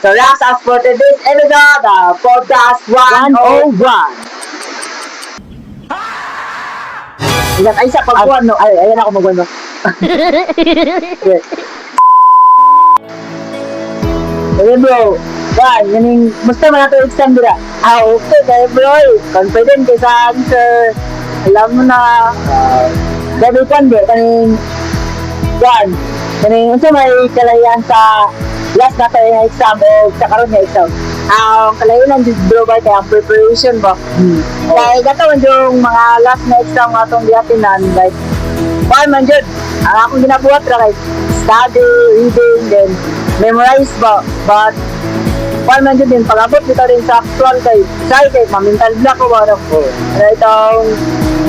So that's us for today's episode of Podcast 101. Ay, sa pagbuwan, no? Ay, ayan ako magbuwan, no? Okay, bro. Yan, musta man nato exam dira? Okay, kaya bro. Confident kay sa answer. Alam mo na, gabi kan, bro. Kaning, unsa may kalayan sa last na tayo nga exam o sa karon nga exam. Kalayan lang dito, bro, ba? Kaya preparation ba? Kaya gatawan yung mga last na exam nga itong diatinan, like, man dyan. Ang akong ginabuhat ra kay study, reading, then memorize ba. But man dyan din, pag-abot dito rin sa actual kay ma-mental block ko ba. Itong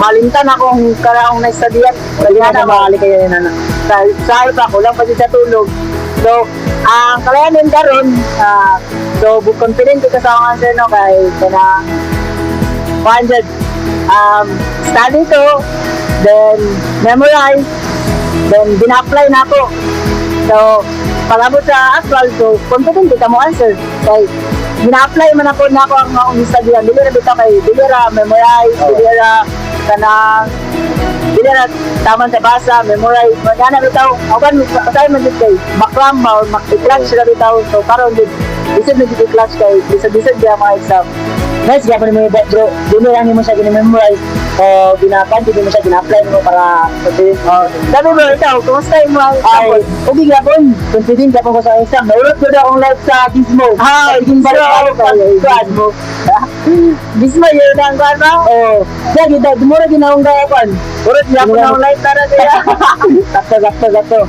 malimtan akong karaong na-studyat. Kaya na makali kayo yun, ano. Sa pa, kulang pa sa tulog. So, ang kalayan din karon, so, confident ko sa akong answer, no, kay na 100. Study to, then memorize, then bina-apply na ako. So, pag-abot sa actual, so, confident kita mo answer. Kay, bina-apply man ako na ako ang mga study. Dili na bitaw kay, dili na memorize, dili na kanang, dili na taman sa basa, memorize. Mga na bitaw, ako kan man dito kay, makram ba, mag-clutch na bitaw. So, parang din, isip na dito clutch kay, bisag-bisag diya mga exam. Nice, kaya pa naman yung bro, dili lang mo siya gina-memorize. O hindi mo siya gina-apply mo para sabihin. Sabi bro, ikaw, kumusta yung mga exam? Okay nga po, confident ka po ko sa exam. Naurot ko na akong live sa Gizmo. Gizmo, Gizmo. Gizmo, yun ang kwan ba? Oo. Kaya kita, dumura ginawang gaya kwan. Urot niya po na akong live tara kaya. Sakto.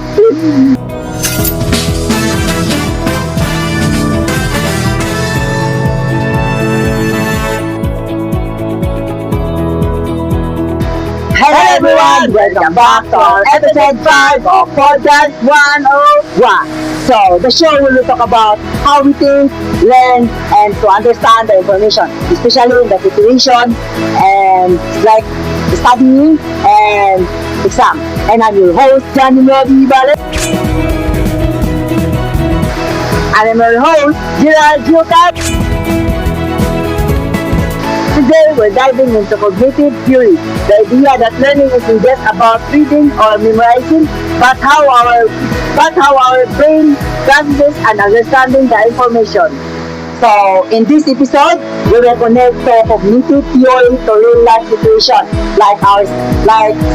Hello everyone! Welcome back to our episode 5 of Podcast 101. So, the show will talk about how we think, learn, and to understand the information, especially in the situation and like studying and exam. And I'm your host, Johnny Modi Bale. And I'm your host, Gerald Giocat. Today, we're diving into cognitive theory, the idea that learning isn't just about reading or memorizing, but how our brain processes and understanding the information. So, in this episode, we will connect to cognitive theory to real-life situations, like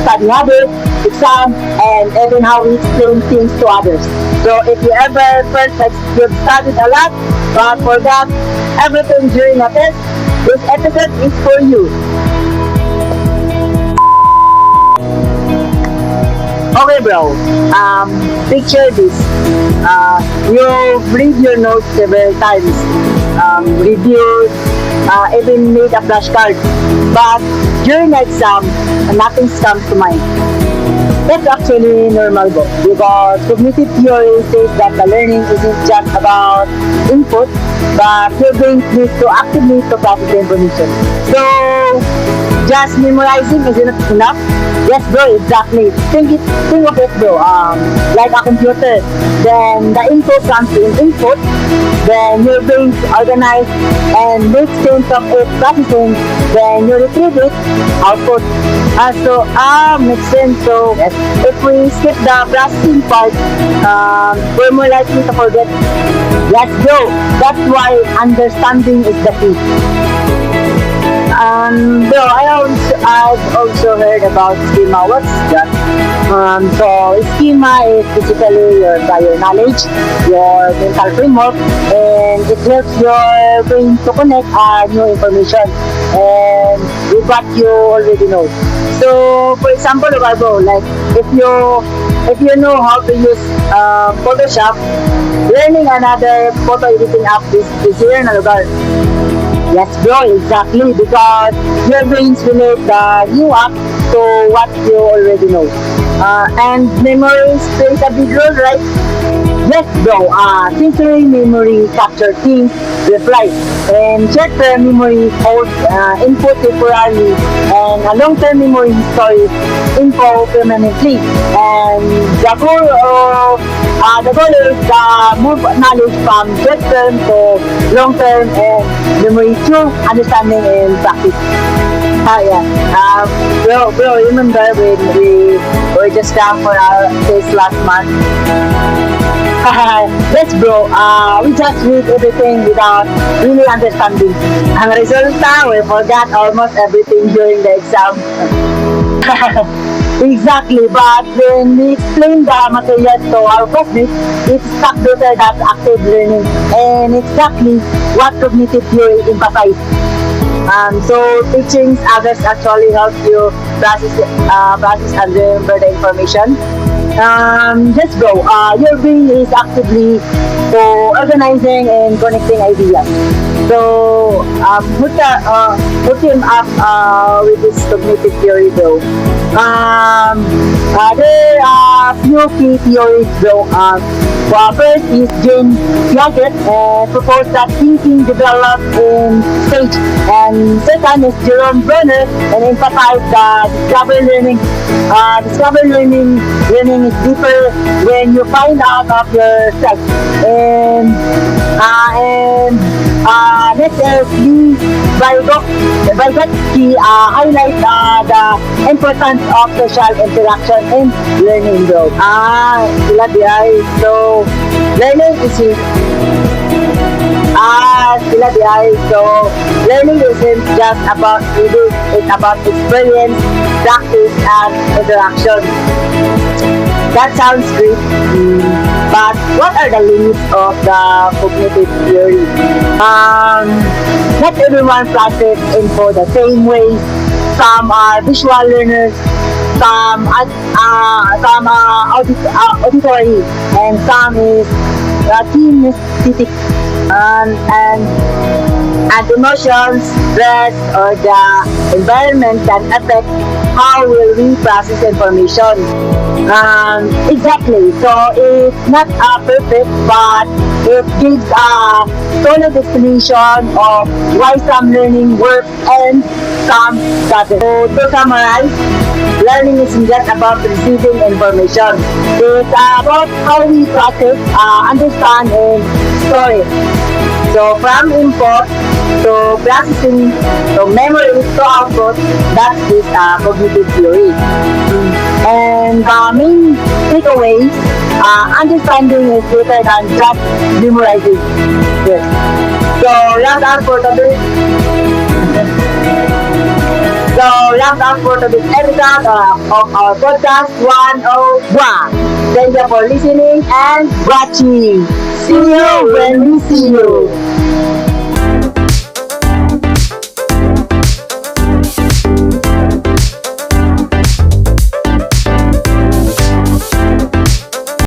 study habits, exam, and even how we explain things to others. So, if you ever felt like you've studied a lot, but forgot everything during a test, this episode is for you. Okay, bro. Picture this. You read your notes several times. Reviewed, even made a flashcard. But during the exam, nothing comes to mind. That's actually normal, bro. Because cognitive theory says that the learning isn't just about input, but your brain needs to actively to process the information. So, just memorizing isn't enough? Yes, bro, exactly. Think of it, bro. Like a computer. Then the input comes in input. Then your brain organize and make sense of it processing. Then you retrieve it, output. Makes sense. So, if we skip the processing part, we're more likely to forget. Let's go. That's why understanding is the key. Bro, I've also heard about schema. What's that? So schema is basically your prior knowledge, your mental framework, and it helps your brain to connect new information and with what you already know. So, for example, bro, like if you know how to use Photoshop, learning another photo editing app is easier na lugar. Yes, bro, exactly, because your brains relate the new app to what you already know. And memories plays a big role, right? Yes, bro. Sensory memory capture things, reply. And short-term memory holds input temporarily, and a long-term memory stores info permanently. And the goal is move knowledge from short-term to long-term and memory through understanding and practice. Yeah. Bro, remember when we were just down for our test last month? Yes, bro. We just read everything without really understanding. Ang resulta, we forgot almost everything during the exam. Exactly, but when we explain the material to our classmates, it's stuck better than active learning, and exactly what cognitive theory emphasizes. So teaching others actually helps you process and remember the information. Let's go. Your brain is actively organizing and connecting ideas. So hook him up with this cognitive theory, though. There are few key theories, though. First is Jane Piaget, proposed that thinking develops in stage, and second is Jerome Brenner, and emphasized that discovery learning is deeper when you find out of yourself. And next is Lee Vygotsky highlight the importance of social interaction in learning, bro. Sila diay. So, learning is so learning isn't just about reading, it's about experience, practice, and interaction. That sounds great, but what are the limits of the cognitive theory? Not everyone processes info the same way. Some are visual learners, some are auditory, and some is kinesthetic. And emotions, stress, or the environment can affect how will we process information. Exactly. So it's not perfect, but it gives a solid explanation of why some learning works and some doesn't. So to summarize, learning isn't just about receiving information. It's about how we process, understand, and store it. So from input to processing to memory to output, that is cognitive theory. And the main takeaways, understanding is better than just memorizing. Yes. So round out for today's episode of our podcast 101. Thank you for listening and watching. See you when we see you.